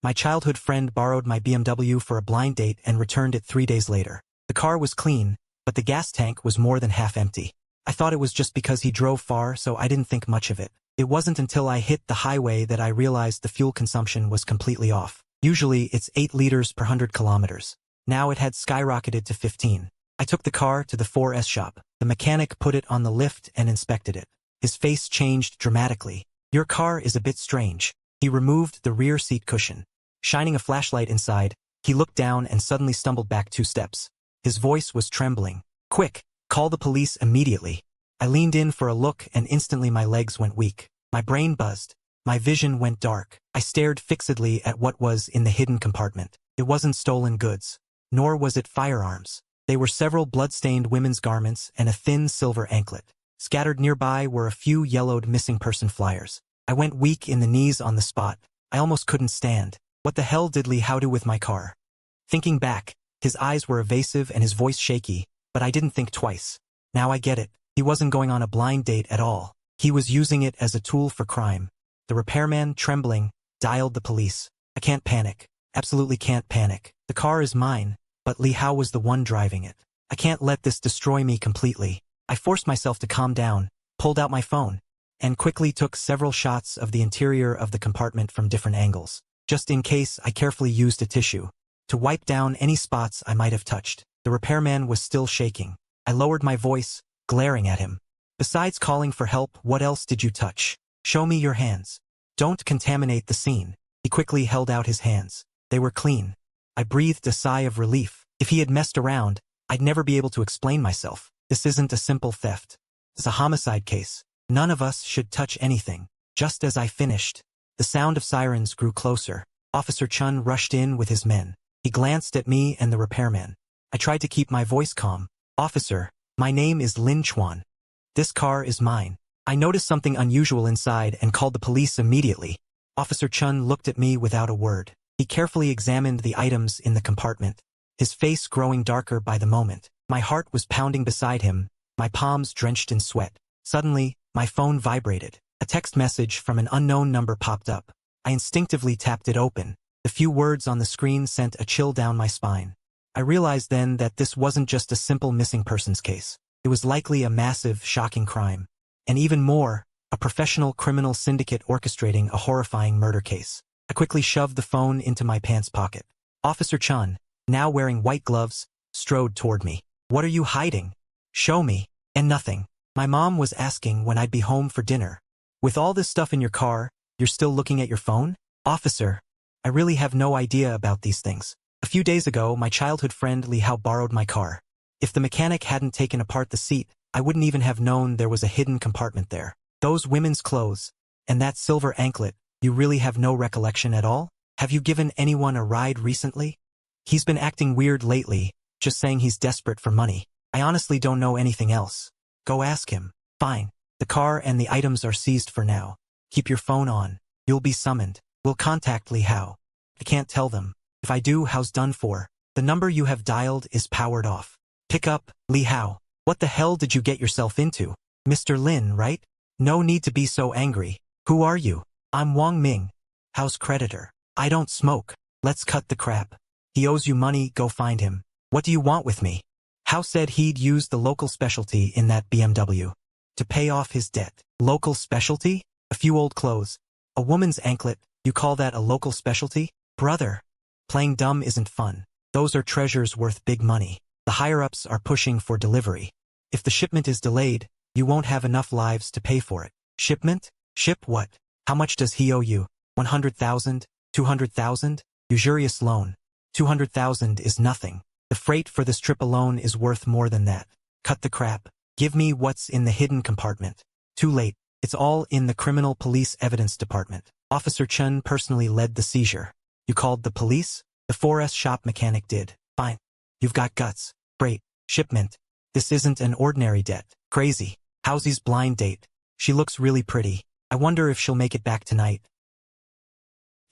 My childhood friend borrowed my BMW for a blind date and returned it 3 days later. The car was clean, but the gas tank was more than half empty. I thought it was just because he drove far, so I didn't think much of it. It wasn't until I hit the highway that I realized the fuel consumption was completely off. Usually, it's 8 liters per 100 kilometers. Now it had skyrocketed to 15. I took the car to the 4S shop. The mechanic put it on the lift and inspected it. His face changed dramatically. "Your car is a bit strange." He removed the rear seat cushion. Shining a flashlight inside, he looked down and suddenly stumbled back 2 steps. His voice was trembling. "Quick, call the police immediately." I leaned in for a look and instantly my legs went weak. My brain buzzed. My vision went dark. I stared fixedly at what was in the hidden compartment. It wasn't stolen goods, nor was it firearms. They were several blood-stained women's garments and a thin silver anklet. Scattered nearby were a few yellowed missing person flyers. I went weak in the knees on the spot. I almost couldn't stand. What the hell did Li Hao do with my car? Thinking back, his eyes were evasive and his voice shaky, but I didn't think twice. Now I get it. He wasn't going on a blind date at all. He was using it as a tool for crime. The repairman, trembling, dialed the police. "I can't panic. Absolutely can't panic. The car is mine, but Li Hao was the one driving it. I can't let this destroy me completely." I forced myself to calm down, pulled out my phone, and quickly took several shots of the interior of the compartment from different angles. Just in case, I carefully used a tissue to wipe down any spots I might have touched. The repairman was still shaking. I lowered my voice, glaring at him. "Besides calling for help, what else did you touch? Show me your hands. Don't contaminate the scene." He quickly held out his hands. They were clean. I breathed a sigh of relief. If he had messed around, I'd never be able to explain myself. This isn't a simple theft. It's a homicide case. None of us should touch anything. Just as I finished, the sound of sirens grew closer. Officer Chun rushed in with his men. He glanced at me and the repairman. I tried to keep my voice calm. "Officer, my name is Lin Chuan. This car is mine." I noticed something unusual inside and called the police immediately. Officer Chun looked at me without a word. He carefully examined the items in the compartment, his face growing darker by the moment. My heart was pounding beside him, my palms drenched in sweat. Suddenly, my phone vibrated. A text message from an unknown number popped up. I instinctively tapped it open. The few words on the screen sent a chill down my spine. I realized then that this wasn't just a simple missing persons case. It was likely a massive, shocking crime. And even more, a professional criminal syndicate orchestrating a horrifying murder case. I quickly shoved the phone into my pants pocket. Officer Chun, now wearing white gloves, strode toward me. "What are you hiding? Show me." "And nothing. My mom was asking when I'd be home for dinner." "With all this stuff in your car, you're still looking at your phone?" "Officer, I really have no idea about these things. A few days ago, my childhood friend Li Hao borrowed my car. If the mechanic hadn't taken apart the seat, I wouldn't even have known there was a hidden compartment there. Those women's clothes, and that silver anklet, you really have no recollection at all? Have you given anyone a ride recently?" "He's been acting weird lately, just saying he's desperate for money. I honestly don't know anything else." "Go ask him." "Fine. The car and the items are seized for now. Keep your phone on. You'll be summoned. We'll contact Li Hao." "I can't tell them. If I do, how's done for? The number you have dialed is powered off. Pick up, Li Hao. What the hell did you get yourself into? Mr. Lin, right? No need to be so angry. Who are you?" "I'm Wang Ming, house creditor. I don't smoke. Let's cut the crap. He owes you money, go find him." "What do you want with me?" Hao said he'd use the local specialty in that BMW to pay off his debt. "Local specialty? A few old clothes. A woman's anklet, you call that a local specialty? Brother, playing dumb isn't fun. Those are treasures worth big money. The higher-ups are pushing for delivery. If the shipment is delayed, you won't have enough lives to pay for it." "Shipment? Ship what? How much does he owe you? 100,000? 200,000? Usurious loan. 200,000 is nothing. The freight for this trip alone is worth more than that. Cut the crap. Give me what's in the hidden compartment." "Too late. It's all in the Criminal Police Evidence Department." Officer Chun personally led the seizure. "You called the police?" "The 4S shop mechanic did." "Fine. You've got guts. Freight. Shipment. This isn't an ordinary debt. Crazy. How's blind date? She looks really pretty. I wonder if she'll make it back tonight."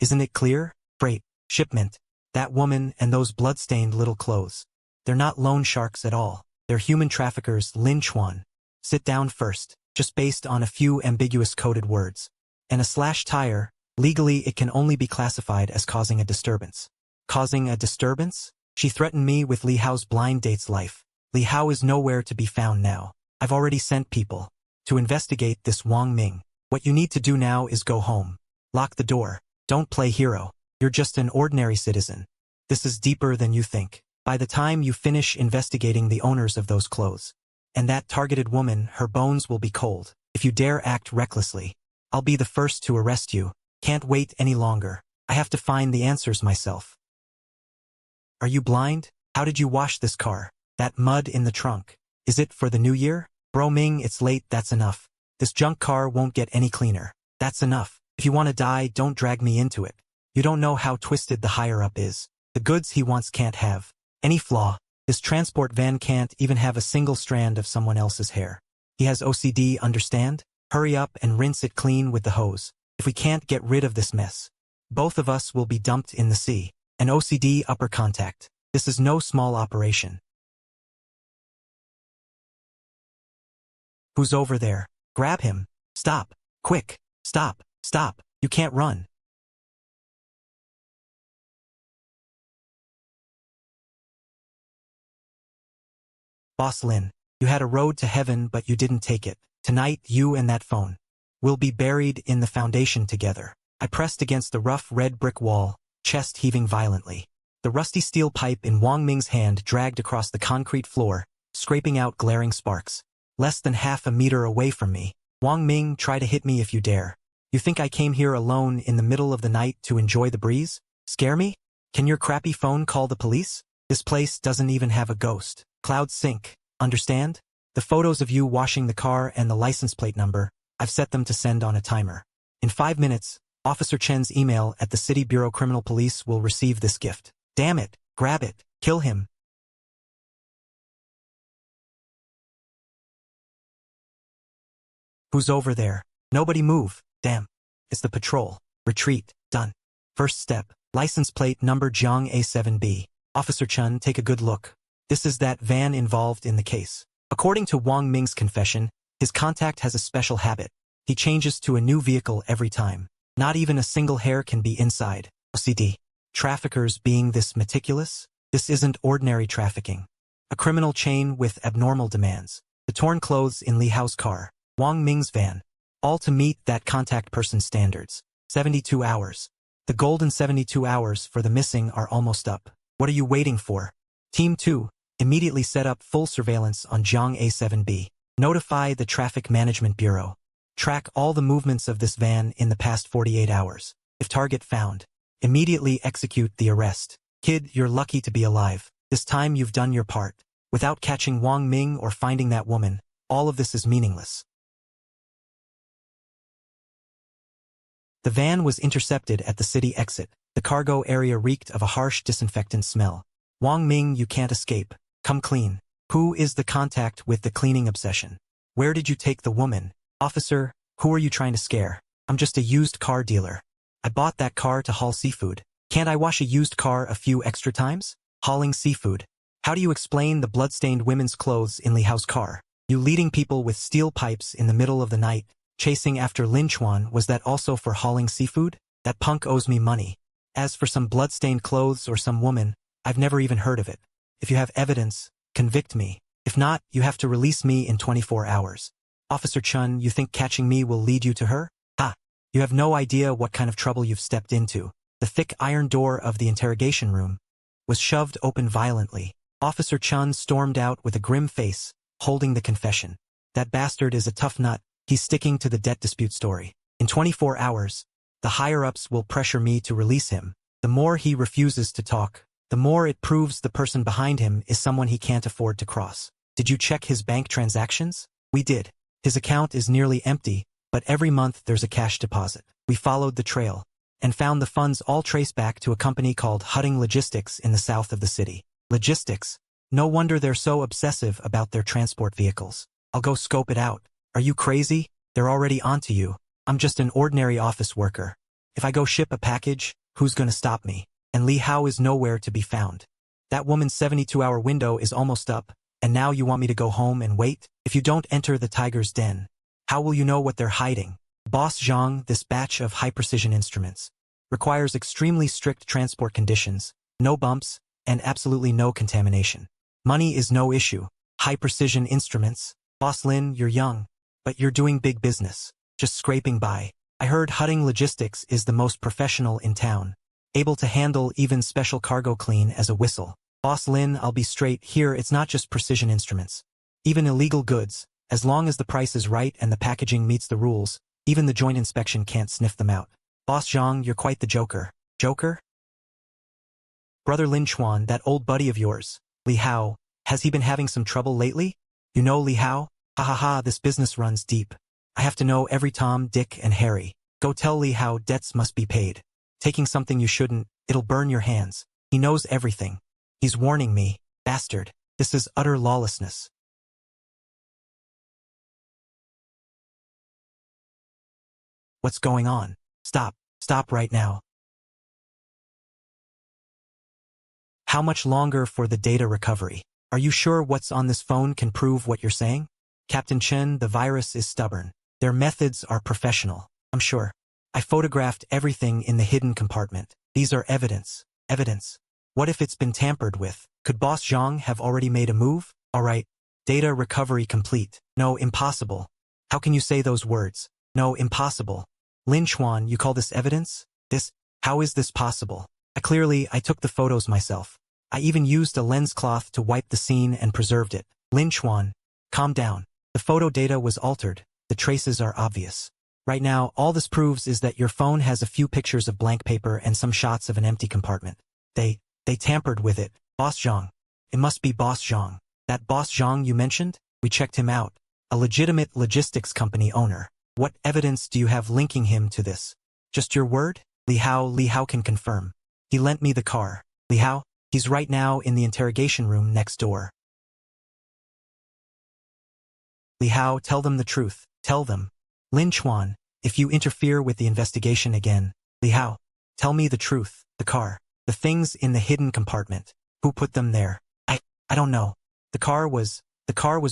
"Isn't it clear? Freight. Shipment. That woman and those blood-stained little clothes. They're not loan sharks at all. They're human traffickers, Lin Chuan. Sit down first, just based on a few ambiguous coded words. And a slash tire, Legally, it can only be classified as causing a disturbance. Causing a disturbance? She threatened me with Li Hao's blind date's life. Li Hao is nowhere to be found now. I've already sent people to investigate this Wang Ming. What you need to do now is go home. Lock the door. Don't play hero. You're just an ordinary citizen. This is deeper than you think. By the time you finish investigating the owners of those clothes and that targeted woman, her bones will be cold. If you dare act recklessly, I'll be the first to arrest you. Can't wait any longer. I have to find the answers myself. Are you blind? How did you wash this car? That mud in the trunk. Is it for the new year? Bro Ming, it's late, that's enough. This junk car won't get any cleaner. That's enough. If you want to die, don't drag me into it. You don't know how twisted the higher-up is. The goods he wants can't have any flaw. This transport van can't even have a single strand of someone else's hair. He has OCD, understand? Hurry up and rinse it clean with the hose. If we can't get rid of this mess, both of us will be dumped in the sea. An OCD upper contact. This is no small operation. Who's over there? Grab him. Stop. Quick. Stop. Stop. You can't run. Boss Lin, you had a road to heaven but you didn't take it. Tonight you and that phone will be buried in the foundation together. I pressed against the rough red brick wall, chest heaving violently. The rusty steel pipe in Wang Ming's hand dragged across the concrete floor, scraping out glaring sparks. Less than half a meter away from me. Wang Ming, try to hit me if you dare. You think I came here alone in the middle of the night to enjoy the breeze? Scare me? Can your crappy phone call the police? This place doesn't even have a ghost. Clouds sink. Understand? The photos of you washing the car and the license plate number, I've set them to send on a timer. In 5 minutes, Officer Chen's email at the City Bureau Criminal Police will receive this gift. Damn it. Grab it. Kill him. Who's over there? Nobody move. Damn. It's the patrol. Retreat. Done. First step. License plate number Jiang A7B. Officer Chen, take a good look. This is that van involved in the case. According to Wang Ming's confession, his contact has a special habit. He changes to a new vehicle every time. Not even a single hair can be inside. OCD. Traffickers being this meticulous? This isn't ordinary trafficking. A criminal chain with abnormal demands. The torn clothes in Li Hao's car. Wang Ming's van. All to meet that contact person standards. 72 hours. The golden 72 hours for the missing are almost up. What are you waiting for? Team 2. Immediately set up full surveillance on Jiang A7B. Notify the Traffic Management Bureau. Track all the movements of this van in the past 48 hours. If target found, immediately execute the arrest. Kid, you're lucky to be alive. This time you've done your part. Without catching Wang Ming or finding that woman, all of this is meaningless. The van was intercepted at the city exit. The cargo area reeked of a harsh disinfectant smell. Wang Ming, you can't escape. Come clean. Who is the contact with the cleaning obsession? Where did you take the woman? Officer, who are you trying to scare? I'm just a used car dealer. I bought that car to haul seafood. Can't I wash a used car a few extra times? Hauling seafood. How do you explain the blood-stained women's clothes in Li Hao's car? You leading people with steel pipes in the middle of the night, chasing after Lin Chuan, was that also for hauling seafood? That punk owes me money. As for some blood-stained clothes or some woman, I've never even heard of it. If you have evidence, convict me. If not, you have to release me in 24 hours. Officer Chun, you think catching me will lead you to her? Ha! You have no idea what kind of trouble you've stepped into. The thick iron door of the interrogation room was shoved open violently. Officer Chun stormed out with a grim face, holding the confession. That bastard is a tough nut. He's sticking to the debt dispute story. In 24 hours, the higher-ups will pressure me to release him. The more he refuses to talk, the more it proves the person behind him is someone he can't afford to cross. Did you check his bank transactions? We did. His account is nearly empty, but every month there's a cash deposit. We followed the trail and found the funds all trace back to a company called Hutting Logistics in the south of the city. Logistics? No wonder they're so obsessive about their transport vehicles. I'll go scope it out. Are you crazy? They're already onto you. I'm just an ordinary office worker. If I go ship a package, who's gonna stop me? And Li Hao is nowhere to be found. That woman's 72-hour window is almost up, and now you want me to go home and wait? If you don't enter the tiger's den, how will you know what they're hiding? Boss Zhang, this batch of high-precision instruments, requires extremely strict transport conditions, no bumps, and absolutely no contamination. Money is no issue. High-precision instruments. Boss Lin, you're young, but you're doing big business. Just scraping by. I heard Hutting Logistics is the most professional in town, able to handle even special cargo clean as a whistle. Boss Lin, I'll be straight here, it's not just precision instruments. Even illegal goods, as long as the price is right and the packaging meets the rules, even the joint inspection can't sniff them out. Boss Zhang, you're quite the joker. Joker? Brother Lin Chuan, that old buddy of yours, Li Hao, has he been having some trouble lately? You know Li Hao? Ha ha ha, this business runs deep. I have to know every Tom, Dick, and Harry. Go tell Li Hao debts must be paid. Taking something you shouldn't, it'll burn your hands. He knows everything. He's warning me, bastard. This is utter lawlessness. What's going on? Stop. Stop right now. How much longer for the data recovery? Are you sure what's on this phone can prove what you're saying? Captain Chen, the virus is stubborn. Their methods are professional, I'm sure. I photographed everything in the hidden compartment. These are evidence. Evidence. What if it's been tampered with? Could Boss Zhang have already made a move? Alright. Data recovery complete. No, impossible. How can you say those words? No, impossible. Lin Chuan, you call this evidence? How is this possible? I took the photos myself. I even used a lens cloth to wipe the scene and preserved it. Lin Chuan, calm down. The photo data was altered. The traces are obvious. Right now, all this proves is that your phone has a few pictures of blank paper and some shots of an empty compartment. They tampered with it. Boss Zhang. It must be Boss Zhang. That Boss Zhang you mentioned? We checked him out. A legitimate logistics company owner. What evidence do you have linking him to this? Just your word? Li Hao can confirm. He lent me the car. Li Hao? He's right now in the interrogation room next door. Li Hao, tell them the truth. Tell them. Lin Chuan, if you interfere with the investigation again, Li Hao, tell me the truth. The car. The things in the hidden compartment. Who put them there? I don't know. The car was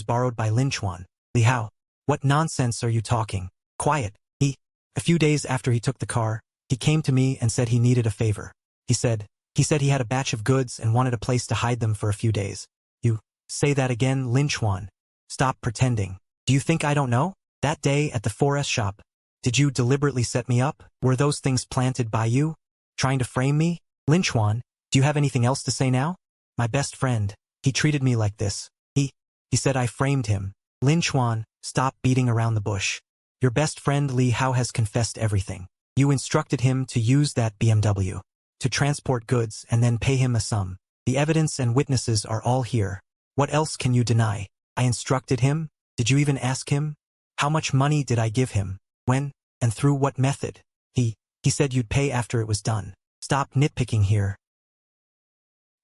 borrowed by Lin Chuan. Li Hao, what nonsense are you talking? Quiet. A few days after he took the car, he came to me and said he needed a favor. He said he had a batch of goods and wanted a place to hide them for a few days. You say that again, Lin Chuan. Stop pretending. Do you think I don't know? That day at the 4S shop, did you deliberately set me up? Were those things planted by you? Trying to frame me? Lin Chuan, do you have anything else to say now? My best friend, he treated me like this. He said I framed him. Lin Chuan, stop beating around the bush. Your best friend Li Hao has confessed everything. You instructed him to use that BMW to transport goods and then pay him a sum. The evidence and witnesses are all here. What else can you deny? I instructed him? Did you even ask him? How much money did I give him? When? And through what method? He said you'd pay after it was done. Stop nitpicking here.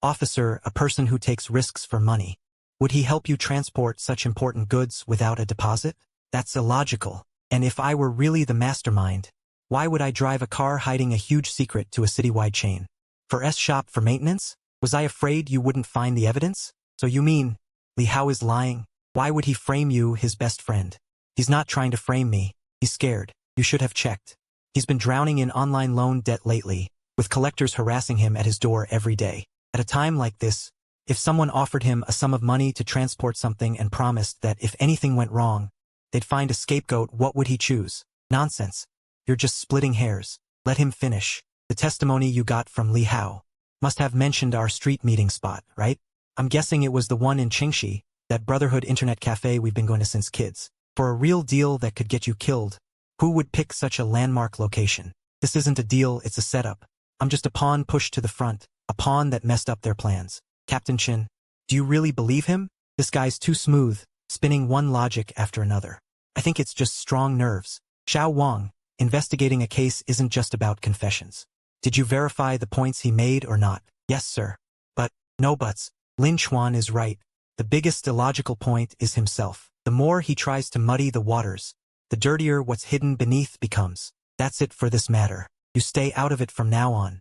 Officer, a person who takes risks for money. Would he help you transport such important goods without a deposit? That's illogical. And if I were really the mastermind, why would I drive a car hiding a huge secret to a citywide chain? For S shop for maintenance? Was I afraid you wouldn't find the evidence? So you mean, Li Hao is lying? Why would he frame you, his best friend? He's not trying to frame me. He's scared. You should have checked. He's been drowning in online loan debt lately, with collectors harassing him at his door every day. At a time like this, if someone offered him a sum of money to transport something and promised that if anything went wrong, they'd find a scapegoat, what would he choose? Nonsense. You're just splitting hairs. Let him finish. The testimony you got from Li Hao must have mentioned our street meeting spot, right? I'm guessing it was the one in Qingxi, that Brotherhood internet cafe we've been going to since kids. For a real deal that could get you killed, who would pick such a landmark location? This isn't a deal, it's a setup. I'm just a pawn pushed to the front, a pawn that messed up their plans. Captain Chen, do you really believe him? This guy's too smooth, spinning one logic after another. I think it's just strong nerves. Xiao Wang, investigating a case isn't just about confessions. Did you verify the points he made or not? Yes, sir. But, no buts. Lin Chuan is right. The biggest illogical point is himself. The more he tries to muddy the waters, the dirtier what's hidden beneath becomes. That's it for this matter. You stay out of it from now on.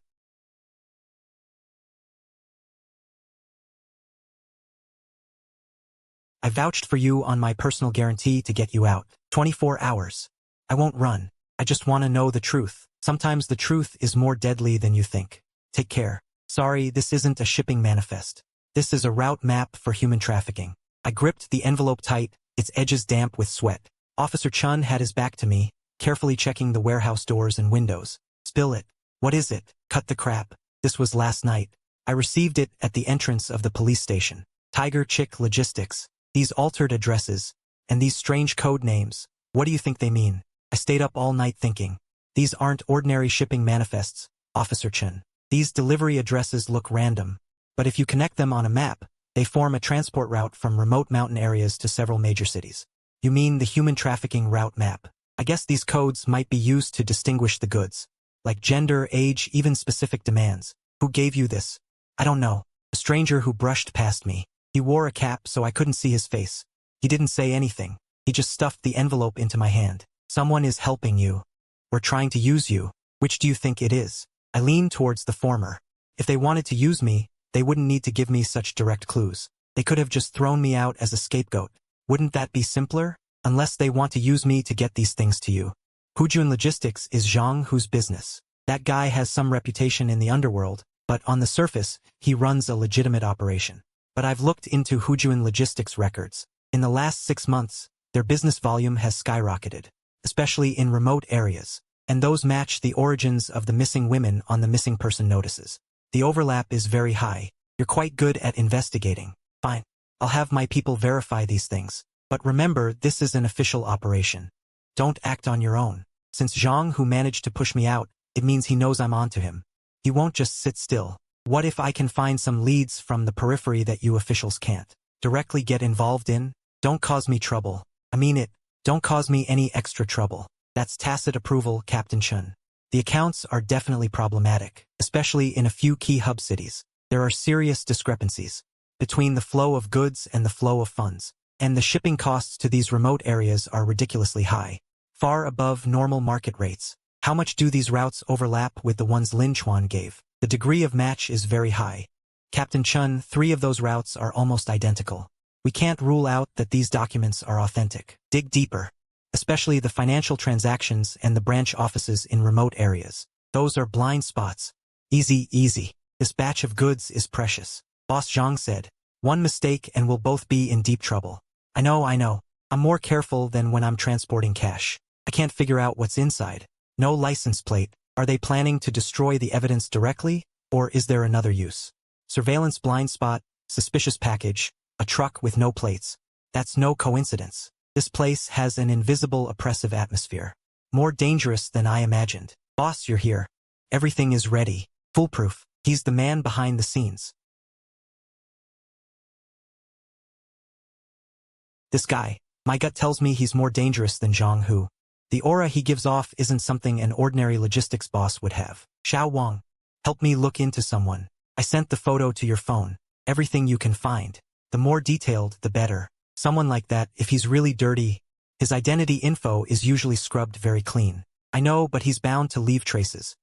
I vouched for you on my personal guarantee to get you out. 24 hours. I won't run. I just want to know the truth. Sometimes the truth is more deadly than you think. Take care. Sorry, this isn't a shipping manifest. This is a route map for human trafficking. I gripped the envelope tight, its edges damp with sweat. Officer Chun had his back to me, carefully checking the warehouse doors and windows. Spill it. What is it? Cut the crap. This was last night. I received it at the entrance of the police station. Tiger Chick Logistics. These altered addresses. And these strange code names. What do you think they mean? I stayed up all night thinking. These aren't ordinary shipping manifests, Officer Chun. These delivery addresses look random. But if you connect them on a map, they form a transport route from remote mountain areas to several major cities. You mean the human trafficking route map? I guess these codes might be used to distinguish the goods. Like gender, age, even specific demands. Who gave you this? I don't know. A stranger who brushed past me. He wore a cap so I couldn't see his face. He didn't say anything. He just stuffed the envelope into my hand. Someone is helping you. We're trying to use you. Which do you think it is? I leaned towards the former. If they wanted to use me, they wouldn't need to give me such direct clues. They could have just thrown me out as a scapegoat. Wouldn't that be simpler? Unless they want to use me to get these things to you. Hujun Logistics is Zhang Hu's business. That guy has some reputation in the underworld, but on the surface, he runs a legitimate operation. But I've looked into Hujun Logistics records. In the last 6 months, their business volume has skyrocketed, especially in remote areas, and those match the origins of the missing women on the missing person notices. The overlap is very high. You're quite good at investigating. Fine. I'll have my people verify these things. But remember, this is an official operation. Don't act on your own. Since Zhang Hu managed to push me out, it means he knows I'm onto him. He won't just sit still. What if I can find some leads from the periphery that you officials can't directly get involved in? Don't cause me trouble. I mean it. Don't cause me any extra trouble. That's tacit approval, Captain Chun. The accounts are definitely problematic, especially in a few key hub cities. There are serious discrepancies between the flow of goods and the flow of funds, and the shipping costs to these remote areas are ridiculously high, far above normal market rates. How much do these routes overlap with the ones Lin Chuan gave? The degree of match is very high. Captain Chun, 3 of those routes are almost identical. We can't rule out that these documents are authentic. Dig deeper. Especially the financial transactions and the branch offices in remote areas. Those are blind spots. Easy, easy. This batch of goods is precious. Boss Zhang said. One mistake and we'll both be in deep trouble. I know. I'm more careful than when I'm transporting cash. I can't figure out what's inside. No license plate. Are they planning to destroy the evidence directly, or is there another use? Surveillance blind spot, suspicious package, a truck with no plates. That's no coincidence. This place has an invisible oppressive atmosphere. More dangerous than I imagined. Boss, you're here. Everything is ready. Foolproof. He's the man behind the scenes. This guy. My gut tells me he's more dangerous than Zhang Hu. The aura he gives off isn't something an ordinary logistics boss would have. Xiao Wang. Help me look into someone. I sent the photo to your phone. Everything you can find. The more detailed, the better. Someone like that, if he's really dirty, his identity info is usually scrubbed very clean. I know, but he's bound to leave traces.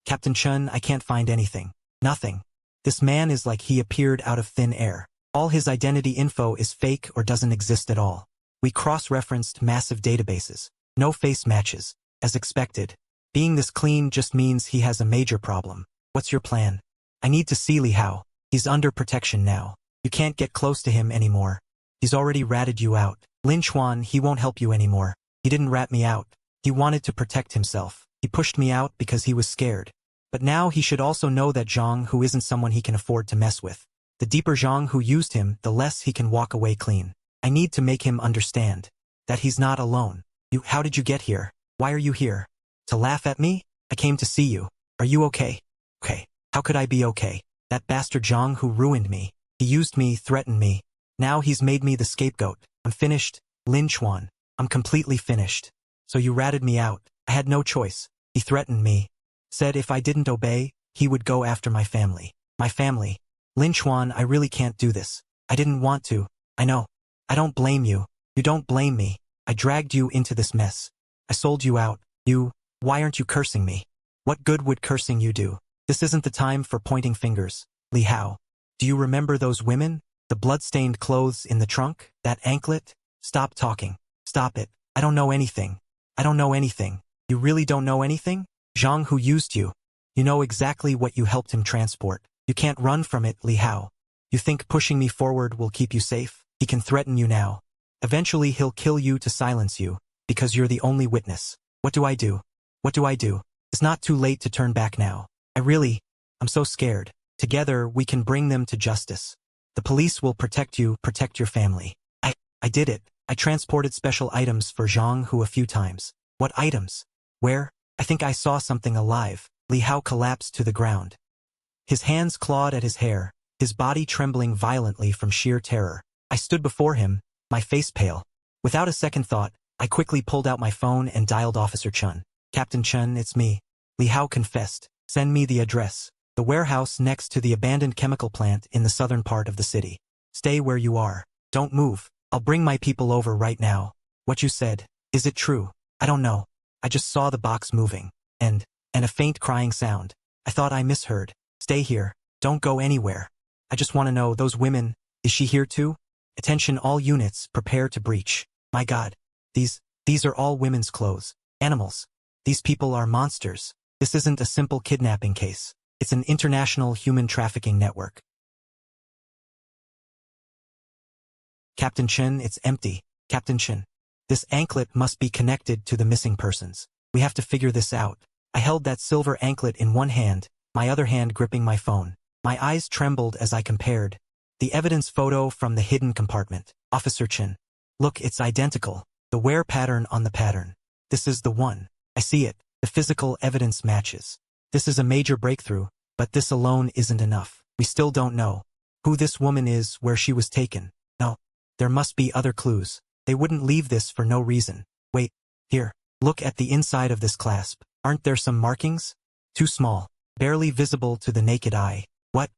Captain Chun, I can't find anything. Nothing. This man is like he appeared out of thin air. All his identity info is fake or doesn't exist at all. We cross-referenced massive databases. No face matches. As expected. Being this clean just means he has a major problem. What's your plan? I need to see Li Hao. He's under protection now. You can't get close to him anymore. He's already ratted you out. Lin Chuan, he won't help you anymore. He didn't rat me out. He wanted to protect himself. He pushed me out because he was scared. But now he should also know that Zhang Hu isn't someone he can afford to mess with. The deeper Zhang Hu used him, the less he can walk away clean. I need to make him understand that he's not alone. How did you get here? Why are you here? To laugh at me? I came to see you. Are you okay? Okay. How could I be okay? That bastard Zhang Hu ruined me. He used me, threatened me. Now he's made me the scapegoat. I'm finished. Lin Chuan. I'm completely finished. So you ratted me out. I had no choice. He threatened me. Said if I didn't obey, he would go after my family. My family. Lin Chuan, I really can't do this. I didn't want to. I know. I don't blame you. You don't blame me. I dragged you into this mess. I sold you out. Why aren't you cursing me? What good would cursing you do? This isn't the time for pointing fingers. Li Hao. Do you remember those women? The blood-stained clothes in the trunk? That anklet? Stop talking. Stop it. I don't know anything. I don't know anything. You really don't know anything? Zhang Hu used you. You know exactly what you helped him transport. You can't run from it, Li Hao. You think pushing me forward will keep you safe? He can threaten you now. Eventually he'll kill you to silence you, because you're the only witness. What do I do? What do I do? It's not too late to turn back now. I'm so scared. Together we can bring them to justice. The police will protect you, protect your family. I did it. I transported special items for Zhang Hu a few times. What items? Where? I think I saw something alive. Li Hao collapsed to the ground. His hands clawed at his hair, his body trembling violently from sheer terror. I stood before him, my face pale. Without a second thought, I quickly pulled out my phone and dialed Officer Chun. Captain Chun, it's me. Li Hao confessed. Send me the address. The warehouse next to the abandoned chemical plant in the southern part of the city. Stay where you are. Don't move. I'll bring my people over right now. What you said, is it true? I don't know. I just saw the box moving. And a faint crying sound. I thought I misheard. Stay here. Don't go anywhere. I just want to know, those women, is she here too? Attention all units, prepare to breach. My God. These are all women's clothes. Animals. These people are monsters. This isn't a simple kidnapping case. It's an international human trafficking network. Captain Chen, it's empty. Captain Chen. This anklet must be connected to the missing persons. We have to figure this out. I held that silver anklet in one hand, my other hand gripping my phone. My eyes trembled as I compared. The evidence photo from the hidden compartment. Officer Chen. Look, it's identical. The wear pattern on the pattern. This is the one. I see it. The physical evidence matches. This is a major breakthrough, but this alone isn't enough. We still don't know who this woman is, where she was taken. No, there must be other clues. They wouldn't leave this for no reason. Wait, here. Look at the inside of this clasp. Aren't there some markings? Too small, barely visible to the naked eye. What?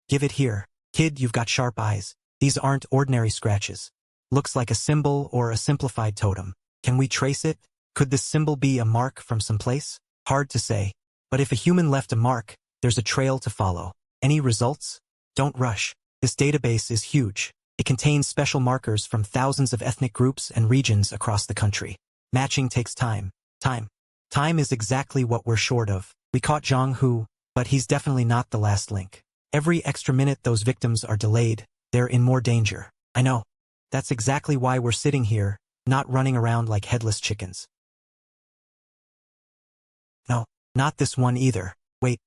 Give it here. Kid, you've got sharp eyes. These aren't ordinary scratches. Looks like a symbol or a simplified totem. Can we trace it? Could this symbol be a mark from someplace? Hard to say. But if a human left a mark, there's a trail to follow. Any results? Don't rush. This database is huge. It contains special markers from thousands of ethnic groups and regions across the country. Matching takes time. Time is exactly what we're short of. We caught Zhang Hu, but he's definitely not the last link. Every extra minute those victims are delayed, they're in more danger. I know. That's exactly why we're sitting here, not running around like headless chickens. No, not this one either. Wait.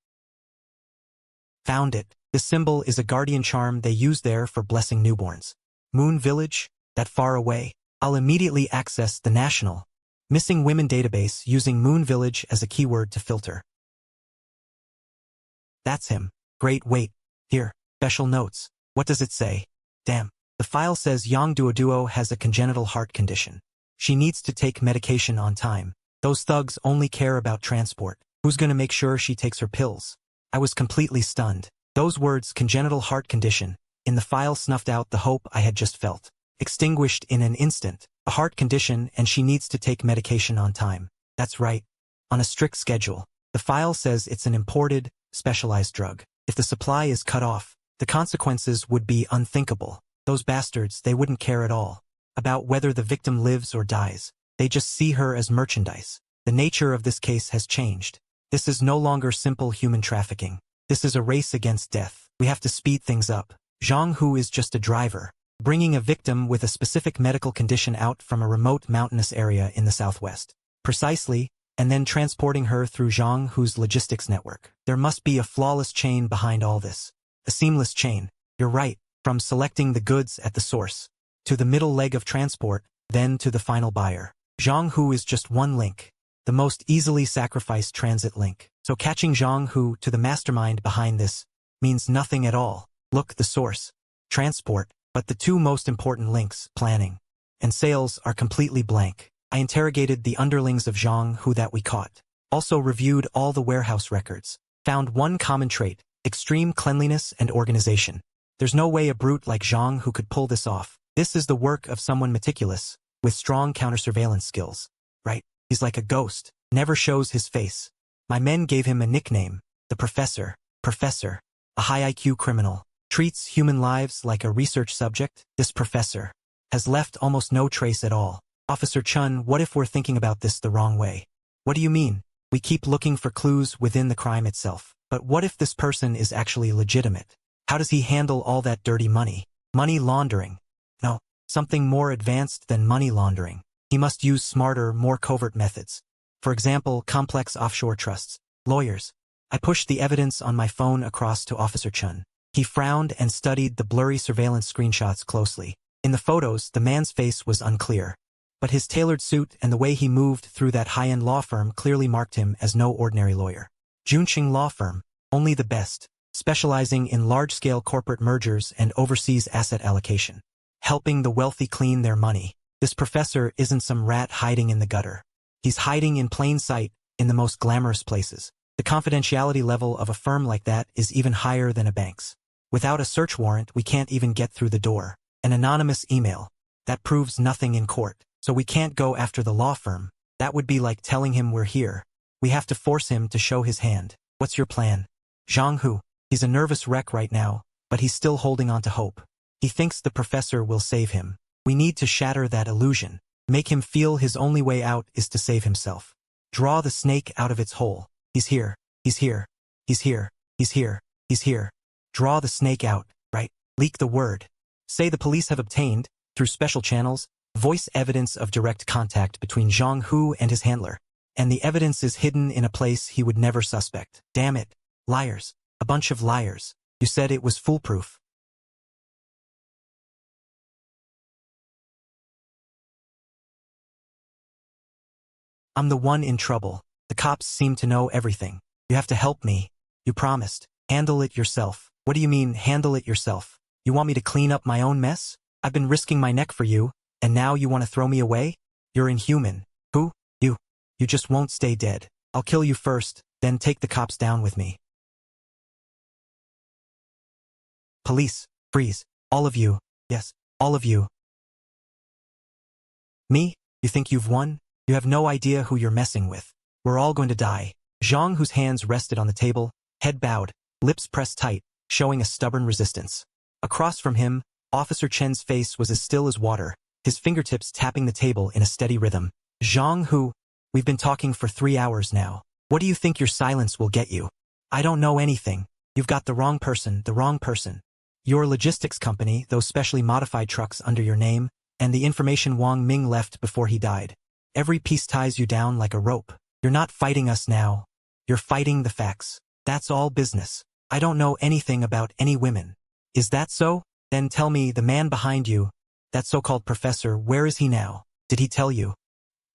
Found it. This symbol is a guardian charm they use there for blessing newborns. Moon Village? That far away? I'll immediately access the national missing women database using Moon Village as a keyword to filter. That's him. Great, wait. Here, special notes. What does it say? Damn. The file says Yang Duoduo has a congenital heart condition. She needs to take medication on time. Those thugs only care about transport. Who's gonna make sure she takes her pills? I was completely stunned. Those words, congenital heart condition, in the file snuffed out the hope I had just felt. Extinguished in an instant. A heart condition, and she needs to take medication on time. That's right. On a strict schedule. The file says it's an imported, specialized drug. If the supply is cut off, the consequences would be unthinkable. Those bastards, they wouldn't care at all about whether the victim lives or dies. They just see her as merchandise. The nature of this case has changed. This is no longer simple human trafficking. This is a race against death. We have to speed things up. Zhang Hu is just a driver, bringing a victim with a specific medical condition out from a remote mountainous area in the southwest. Precisely, and then transporting her through Zhang Hu's logistics network. There must be a flawless chain behind all this. A seamless chain. You're right. From selecting the goods at the source, to the middle leg of transport, then to the final buyer. Zhang Hu is just one link. The most easily sacrificed transit link. So catching Zhang Hu to the mastermind behind this means nothing at all. Look, the source. Transport. But the two most important links, planning and sales, are completely blank. I interrogated the underlings of Zhang Hu that we caught. Also reviewed all the warehouse records. Found one common trait, extreme cleanliness and organization. There's no way a brute like Zhang Hu could pull this off. This is the work of someone meticulous, with strong counter-surveillance skills. Right? He's like a ghost, never shows his face. My men gave him a nickname, the Professor. Professor. A high IQ criminal. Treats human lives like a research subject. This professor has left almost no trace at all. Officer Chun, what if we're thinking about this the wrong way? What do you mean? We keep looking for clues within the crime itself. But what if this person is actually legitimate? How does he handle all that dirty money? Money laundering. No, something more advanced than money laundering. He must use smarter, more covert methods. For example, complex offshore trusts. Lawyers. I pushed the evidence on my phone across to Officer Chun. He frowned and studied the blurry surveillance screenshots closely. In the photos, the man's face was unclear. But his tailored suit and the way he moved through that high-end law firm clearly marked him as no ordinary lawyer. Junqing Law Firm, only the best, specializing in large-scale corporate mergers and overseas asset allocation, helping the wealthy clean their money. This professor isn't some rat hiding in the gutter. He's hiding in plain sight in the most glamorous places. The confidentiality level of a firm like that is even higher than a bank's. Without a search warrant, we can't even get through the door. An anonymous email. That proves nothing in court. So we can't go after the law firm. That would be like telling him we're here. We have to force him to show his hand. What's your plan? Zhang Hu. He's a nervous wreck right now, but he's still holding on to hope. He thinks the professor will save him. We need to shatter that illusion. Make him feel his only way out is to save himself. Draw the snake out of its hole. He's here. He's here. He's here. He's here. He's here. Draw the snake out, right? Leak the word. Say the police have obtained, through special channels, voice evidence of direct contact between Zhang Hu and his handler. And the evidence is hidden in a place he would never suspect. Damn it. Liars. A bunch of liars. You said it was foolproof. I'm the one in trouble. The cops seem to know everything. You have to help me. You promised. Handle it yourself. What do you mean, handle it yourself? You want me to clean up my own mess? I've been risking my neck for you, and now you want to throw me away? You're inhuman. Who? You. You just won't stay dead. I'll kill you first, then take the cops down with me. Police, freeze. All of you. Yes, all of you. Me? You think you've won? You have no idea who you're messing with. We're all going to die. Zhang, whose hands rested on the table, head bowed, lips pressed tight, showing a stubborn resistance. Across from him, Officer Chen's face was as still as water, his fingertips tapping the table in a steady rhythm. Zhang Hu, we've been talking for 3 hours now. What do you think your silence will get you? I don't know anything. You've got the wrong person, the wrong person. Your logistics company, those specially modified trucks under your name, and the information Wang Ming left before he died. Every piece ties you down like a rope. You're not fighting us now. You're fighting the facts. That's all business. I don't know anything about any women. Is that so? Then tell me, the man behind you, that so-called professor, where is he now? Did he tell you?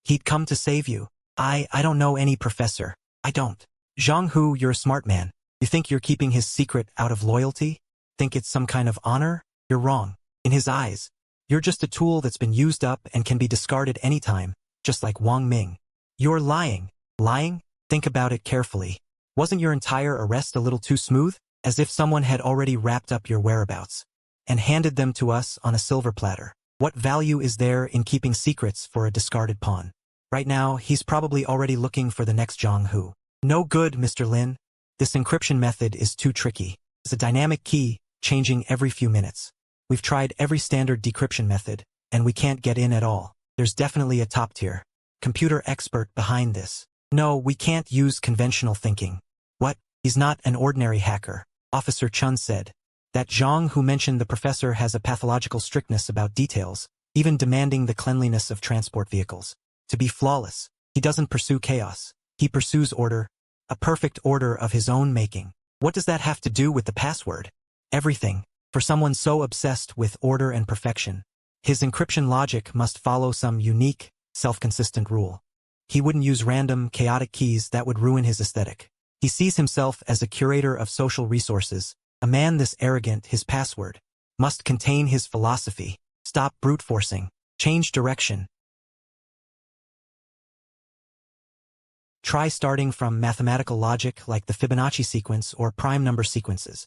He'd come to save you. I don't know any professor. I don't. Zhang Hu, you're a smart man. You think you're keeping his secret out of loyalty? Think it's some kind of honor? You're wrong. In his eyes, you're just a tool that's been used up and can be discarded anytime, just like Wang Ming. You're lying. Lying? Think about it carefully. Wasn't your entire arrest a little too smooth? As if someone had already wrapped up your whereabouts and handed them to us on a silver platter. What value is there in keeping secrets for a discarded pawn? Right now, he's probably already looking for the next Zhang Hu. No good, Mr. Lin. This encryption method is too tricky. It's a dynamic key, changing every few minutes. We've tried every standard decryption method, and we can't get in at all. There's definitely a top-tier computer expert behind this. No, we can't use conventional thinking. What? He's not an ordinary hacker, Officer Chun said. That Zhang Hu mentioned the professor has a pathological strictness about details, even demanding the cleanliness of transport vehicles. To be flawless, he doesn't pursue chaos. He pursues order, a perfect order of his own making. What does that have to do with the password? Everything. For someone so obsessed with order and perfection, his encryption logic must follow some unique, self-consistent rule. He wouldn't use random, chaotic keys that would ruin his aesthetic. He sees himself as a curator of social resources. A man this arrogant, his password must contain his philosophy. Stop brute forcing. Change direction. Try starting from mathematical logic like the Fibonacci sequence or prime number sequences.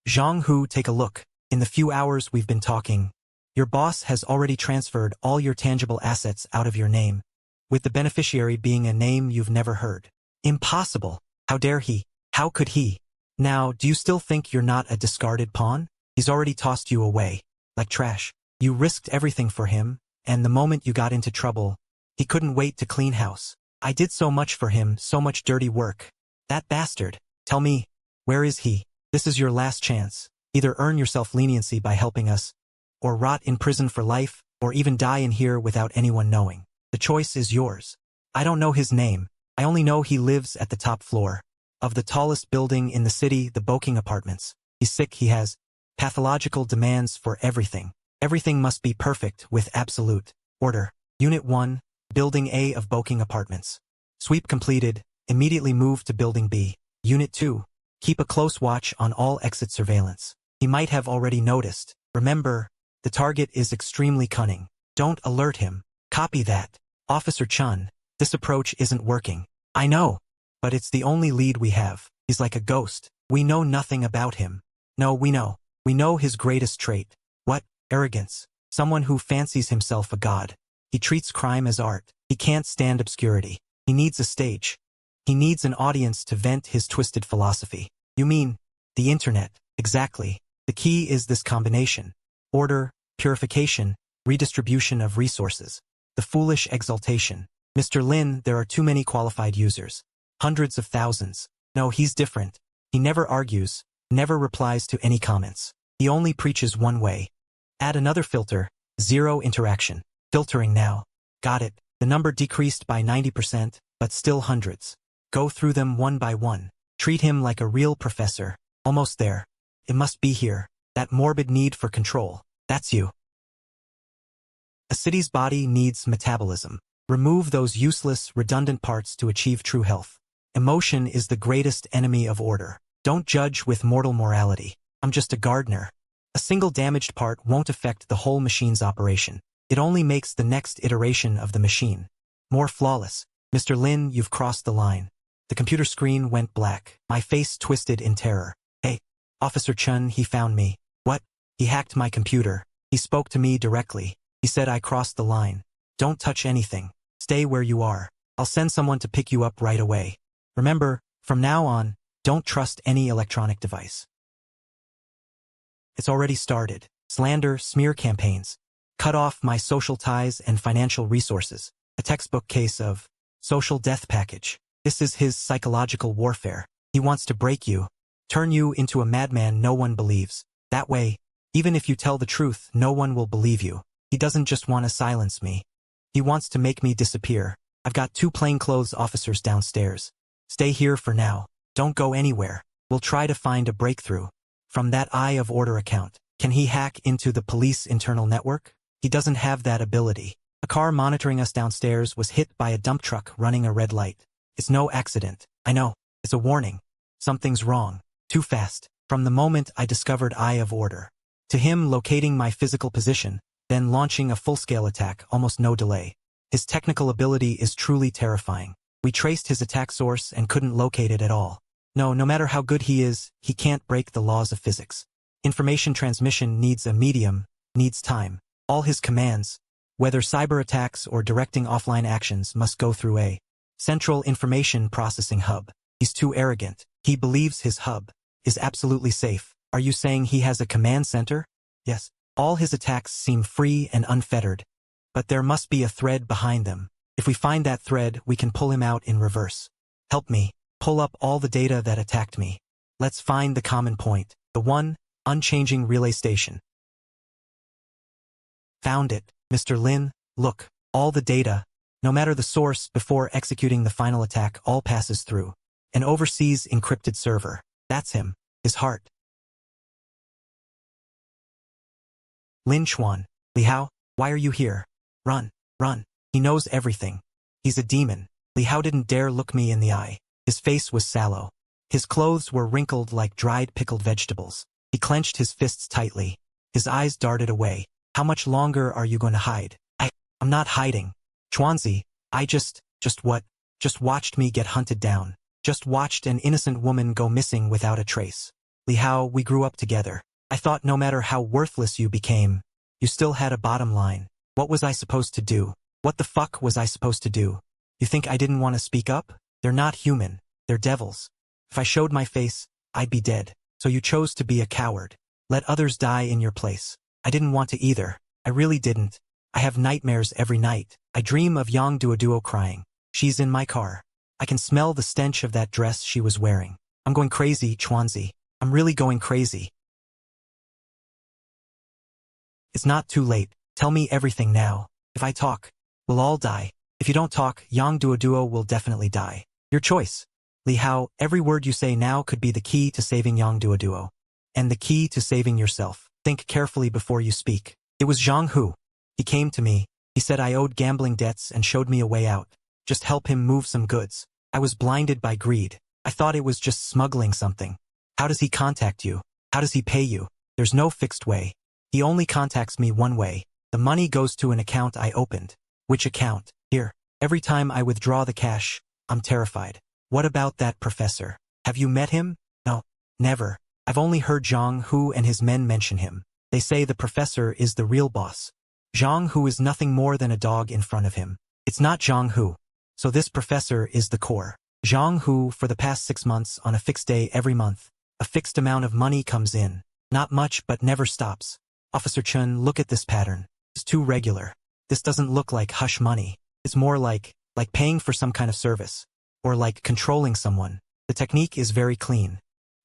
Zhang Hu, take a look. In the few hours we've been talking, your boss has already transferred all your tangible assets out of your name, with the beneficiary being a name you've never heard. Impossible. How dare he? How could he? Now, do you still think you're not a discarded pawn? He's already tossed you away. Like trash. You risked everything for him, and the moment you got into trouble, he couldn't wait to clean house. I did so much for him, so much dirty work. That bastard. Tell me, where is he? This is your last chance. Either earn yourself leniency by helping us, or rot in prison for life, or even die in here without anyone knowing. The choice is yours. I don't know his name. I only know he lives at the top floor of the tallest building in the city, the Boking Apartments. He's sick, he has pathological demands for everything. Everything must be perfect with absolute order. Unit 1, Building A of Boking Apartments. Sweep completed, immediately move to Building B. Unit 2, keep a close watch on all exit surveillance. He might have already noticed. Remember, the target is extremely cunning. Don't alert him. Copy that. Officer Chun, this approach isn't working. I know, but it's the only lead we have. He's like a ghost. We know nothing about him. No, we know. We know his greatest trait. What? Arrogance. Someone who fancies himself a god. He treats crime as art. He can't stand obscurity. He needs a stage. He needs an audience to vent his twisted philosophy. You mean, the internet? Exactly. The key is this combination. Order, purification, redistribution of resources. The foolish exaltation. Mr. Lin, there are too many qualified users. Hundreds of thousands. No, he's different. He never argues, never replies to any comments. He only preaches one way. Add another filter, zero interaction. Filtering now. Got it. The number decreased by 90%, but still hundreds. Go through them one by one. Treat him like a real professor. Almost there. It must be here. That morbid need for control. That's you. A city's body needs metabolism. Remove those useless, redundant parts to achieve true health. Emotion is the greatest enemy of order. Don't judge with mortal morality. I'm just a gardener. A single damaged part won't affect the whole machine's operation. It only makes the next iteration of the machine more flawless. Mr. Lin, you've crossed the line. The computer screen went black. My face twisted in terror. Hey, Officer Chun, he found me. What? He hacked my computer. He spoke to me directly. He said I crossed the line. Don't touch anything. Stay where you are. I'll send someone to pick you up right away. Remember, from now on, don't trust any electronic device. It's already started. Slander, smear campaigns. Cut off my social ties and financial resources. A textbook case of social death package. This is his psychological warfare. He wants to break you, turn you into a madman no one believes. That way, even if you tell the truth, no one will believe you. He doesn't just want to silence me. He wants to make me disappear. I've got 2 plainclothes officers downstairs. Stay here for now. Don't go anywhere. We'll try to find a breakthrough. From that Eye of Order account, can he hack into the police internal network? He doesn't have that ability. A car monitoring us downstairs was hit by a dump truck running a red light. It's no accident. I know. It's a warning. Something's wrong. Too fast. From the moment I discovered Eye of Order, to him locating my physical position, then launching a full-scale attack, almost no delay. His technical ability is truly terrifying. We traced his attack source and couldn't locate it at all. No matter how good he is, he can't break the laws of physics. Information transmission needs a medium, needs time. All his commands, whether cyber attacks or directing offline actions, must go through a central information processing hub. He's too arrogant. He believes his hub is absolutely safe. Are you saying he has a command center? Yes. All his attacks seem free and unfettered, but there must be a thread behind them. If we find that thread, we can pull him out in reverse. Help me. Pull up all the data that attacked me. Let's find the common point. The one, unchanging relay station. Found it. Mr. Lin, look. All the data, no matter the source, before executing the final attack, all passes through an overseas encrypted server. That's him. His heart. Lin Chuan. Li Hao, why are you here? Run. Run. He knows everything. He's a demon. Li Hao didn't dare look me in the eye. His face was sallow. His clothes were wrinkled like dried pickled vegetables. He clenched his fists tightly. His eyes darted away. How much longer are you going to hide? I'm not hiding. Chuanzi, I just what? Just watched me get hunted down. Just watched an innocent woman go missing without a trace. Li Hao, we grew up together. I thought no matter how worthless you became, you still had a bottom line. What was I supposed to do? What the fuck was I supposed to do? You think I didn't want to speak up? They're not human. They're devils. If I showed my face, I'd be dead. So you chose to be a coward. Let others die in your place. I didn't want to either. I really didn't. I have nightmares every night. I dream of Yang Duoduo crying. She's in my car. I can smell the stench of that dress she was wearing. I'm going crazy, Chuanzi. I'm really going crazy. It's not too late. Tell me everything now. If I talk, we'll all die. If you don't talk, Yang Duoduo will definitely die. Your choice. Li Hao, every word you say now could be the key to saving Yang Duoduo. And the key to saving yourself. Think carefully before you speak. It was Zhang Hu. He came to me. He said I owed gambling debts and showed me a way out. Just help him move some goods. I was blinded by greed. I thought it was just smuggling something. How does he contact you? How does he pay you? There's no fixed way. He only contacts me one way. The money goes to an account I opened. Which account? Here. Every time I withdraw the cash, I'm terrified. What about that professor? Have you met him? No, never. I've only heard Zhang Hu and his men mention him. They say the professor is the real boss. Zhang Hu is nothing more than a dog in front of him. It's not Zhang Hu. So this professor is the core. Zhang Hu, for the past 6 months, on a fixed day every month, a fixed amount of money comes in. Not much, but never stops. Officer Chun, look at this pattern. It's too regular. This doesn't look like hush money. It's more like paying for some kind of service. Or like controlling someone. The technique is very clean.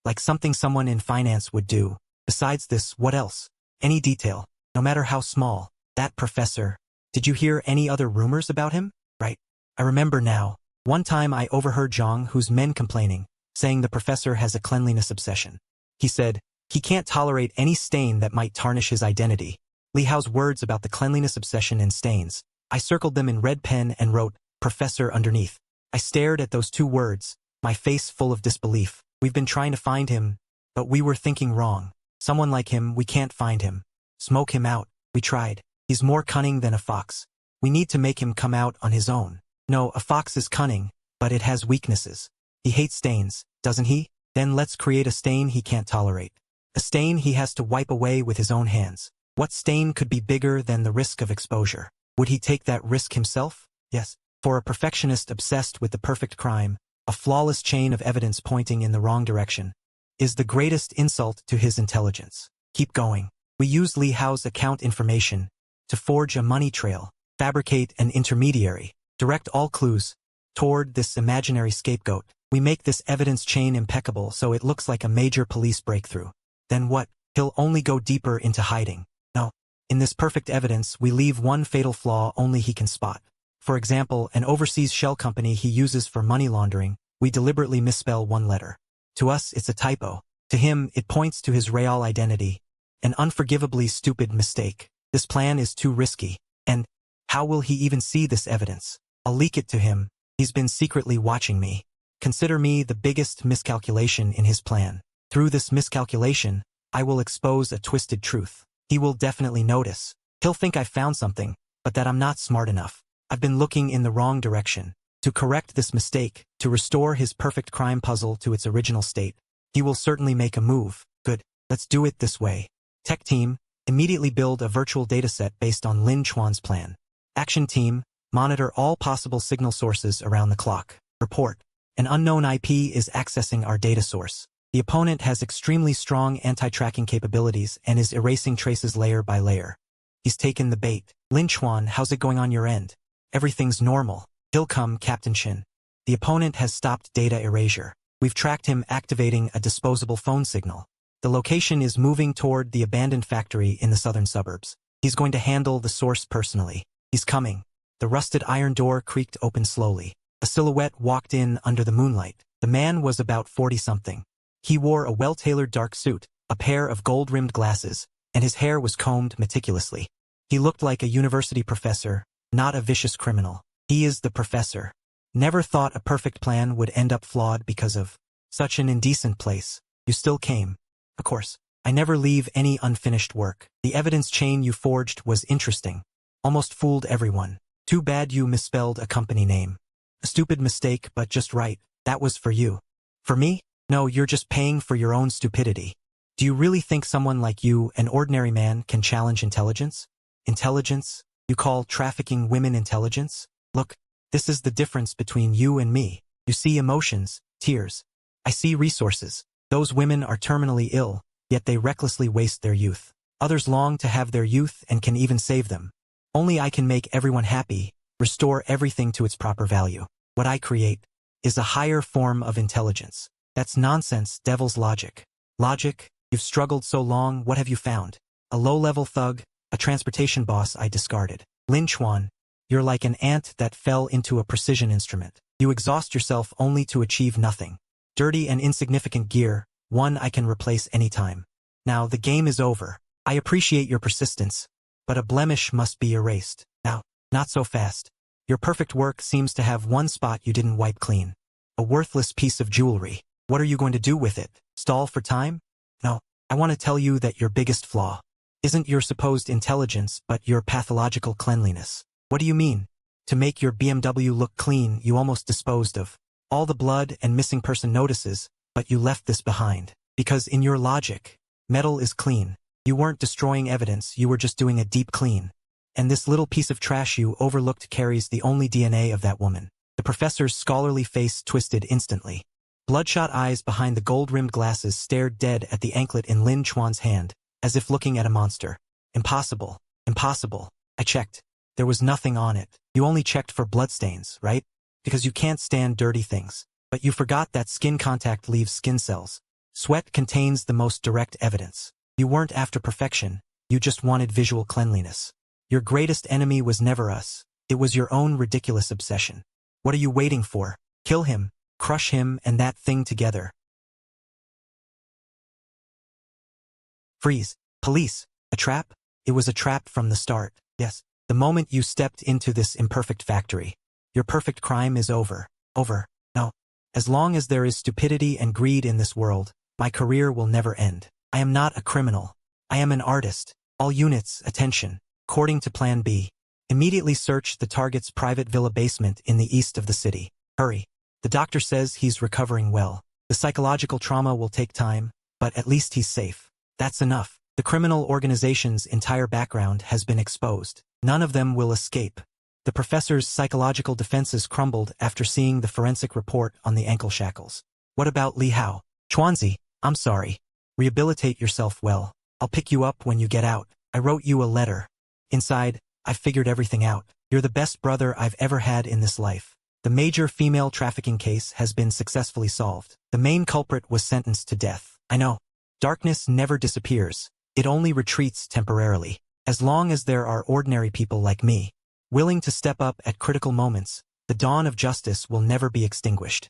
Like something someone in finance would do. Besides this, what else? Any detail, no matter how small. That professor. Did you hear any other rumors about him? Right. I remember now. One time I overheard Zhang Hu's men complaining, saying the professor has a cleanliness obsession. He said, he can't tolerate any stain that might tarnish his identity. Li Hao's words about the cleanliness obsession and stains. I circled them in red pen and wrote, Professor underneath. I stared at those 2 words, my face full of disbelief. We've been trying to find him, but we were thinking wrong. Someone like him, we can't find him. Smoke him out. We tried. He's more cunning than a fox. We need to make him come out on his own. No, a fox is cunning, but it has weaknesses. He hates stains, doesn't he? Then let's create a stain he can't tolerate. A stain he has to wipe away with his own hands. What stain could be bigger than the risk of exposure? Would he take that risk himself? Yes. For a perfectionist obsessed with the perfect crime, a flawless chain of evidence pointing in the wrong direction, is the greatest insult to his intelligence. Keep going. We use Li Hao's account information to forge a money trail, fabricate an intermediary, direct all clues toward this imaginary scapegoat. We make this evidence chain impeccable so it looks like a major police breakthrough. Then what? He'll only go deeper into hiding. No. In this perfect evidence, we leave one fatal flaw only he can spot. For example, an overseas shell company he uses for money laundering, we deliberately misspell one letter. To us, it's a typo. To him, it points to his real identity. An unforgivably stupid mistake. This plan is too risky. And how will he even see this evidence? I'll leak it to him. He's been secretly watching me. Consider me the biggest miscalculation in his plan. Through this miscalculation, I will expose a twisted truth. He will definitely notice. He'll think I found something, but that I'm not smart enough. I've been looking in the wrong direction. To correct this mistake, to restore his perfect crime puzzle to its original state, he will certainly make a move. Good. Let's do it this way. Tech team, immediately build a virtual dataset based on Lin Chuan's plan. Action team, monitor all possible signal sources around the clock. Report. An unknown IP is accessing our data source. The opponent has extremely strong anti-tracking capabilities and is erasing traces layer by layer. He's taken the bait. Lin Chuan, how's it going on your end? Everything's normal. He'll come, Captain Shin. The opponent has stopped data erasure. We've tracked him activating a disposable phone signal. The location is moving toward the abandoned factory in the southern suburbs. He's going to handle the source personally. He's coming. The rusted iron door creaked open slowly. A silhouette walked in under the moonlight. The man was about 40-something. He wore a well-tailored dark suit, a pair of gold-rimmed glasses, and his hair was combed meticulously. He looked like a university professor, not a vicious criminal. He is the professor. Never thought a perfect plan would end up flawed because of such an indecent place. You still came. Of course, I never leave any unfinished work. The evidence chain you forged was interesting. Almost fooled everyone. Too bad you misspelled a company name. A stupid mistake, but just right. That was for you. For me? No, you're just paying for your own stupidity. Do you really think someone like you, an ordinary man, can challenge intelligence? Intelligence? You call trafficking women intelligence? Look, this is the difference between you and me. You see emotions, tears. I see resources. Those women are terminally ill, yet they recklessly waste their youth. Others long to have their youth and can even save them. Only I can make everyone happy, restore everything to its proper value. What I create is a higher form of intelligence. That's nonsense, devil's logic. Logic? You've struggled so long, what have you found? A low-level thug, a transportation boss I discarded. Lin Chuan, you're like an ant that fell into a precision instrument. You exhaust yourself only to achieve nothing. Dirty and insignificant gear, one I can replace anytime. Now, the game is over. I appreciate your persistence, but a blemish must be erased. Now, not so fast. Your perfect work seems to have one spot you didn't wipe clean. A worthless piece of jewelry. What are you going to do with it? Stall for time? No, I want to tell you that your biggest flaw isn't your supposed intelligence but your pathological cleanliness. What do you mean? To make your BMW look clean, you almost disposed of all the blood and missing person notices, but you left this behind. Because in your logic, metal is clean. You weren't destroying evidence, you were just doing a deep clean. And this little piece of trash you overlooked carries the only DNA of that woman. The professor's scholarly face twisted instantly. Bloodshot eyes behind the gold-rimmed glasses stared dead at the anklet in Lin Chuan's hand, as if looking at a monster. Impossible. Impossible. I checked. There was nothing on it. You only checked for bloodstains, right? Because you can't stand dirty things. But you forgot that skin contact leaves skin cells. Sweat contains the most direct evidence. You weren't after perfection. You just wanted visual cleanliness. Your greatest enemy was never us. It was your own ridiculous obsession. What are you waiting for? Kill him. Crush him and that thing together. Freeze. Police. A trap? It was a trap from the start. Yes. The moment you stepped into this imperfect factory, your perfect crime is over. Over. No. As long as there is stupidity and greed in this world, my career will never end. I am not a criminal. I am an artist. All units, attention. According to Plan B. Immediately search the target's private villa basement in the east of the city. Hurry. The doctor says he's recovering well. The psychological trauma will take time, but at least he's safe. That's enough. The criminal organization's entire background has been exposed. None of them will escape. The professor's psychological defenses crumbled after seeing the forensic report on the ankle shackles. What about Li Hao? Chuanzi, I'm sorry. Rehabilitate yourself well. I'll pick you up when you get out. I wrote you a letter. Inside, I figured everything out. You're the best brother I've ever had in this life. The major female trafficking case has been successfully solved. The main culprit was sentenced to death. I know. Darkness never disappears. It only retreats temporarily. As long as there are ordinary people like me, willing to step up at critical moments, the dawn of justice will never be extinguished.